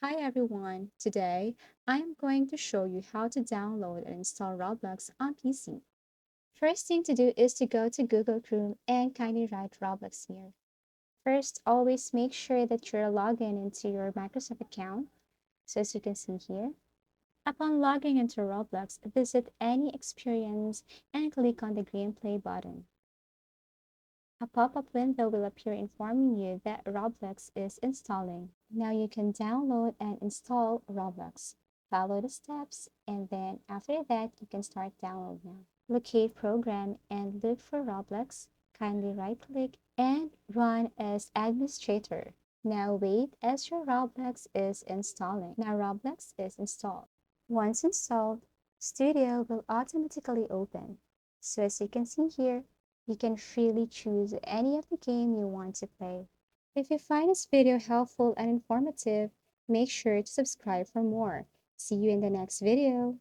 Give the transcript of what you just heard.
Hi everyone! Today, I am going to show you how to download and install Roblox on PC. First thing to do is to go to Google Chrome and kindly write Roblox here. First, always make sure that you're logged in into your Microsoft account. So as you can see here, upon logging into Roblox, visit any experience and click on the green play button. A pop-up window will appear informing you that Roblox is installing. Now you can download and install Roblox. Follow the steps, and then after that, you can start download now. Locate program and look for Roblox. Kindly right-click and run as administrator. Now wait as your Roblox is installing. Now Roblox is installed. Once installed, Studio will automatically open. So as you can see here, you can freely choose any of the game you want to play. If you find this video helpful and informative, make sure to subscribe for more. See you in the next video.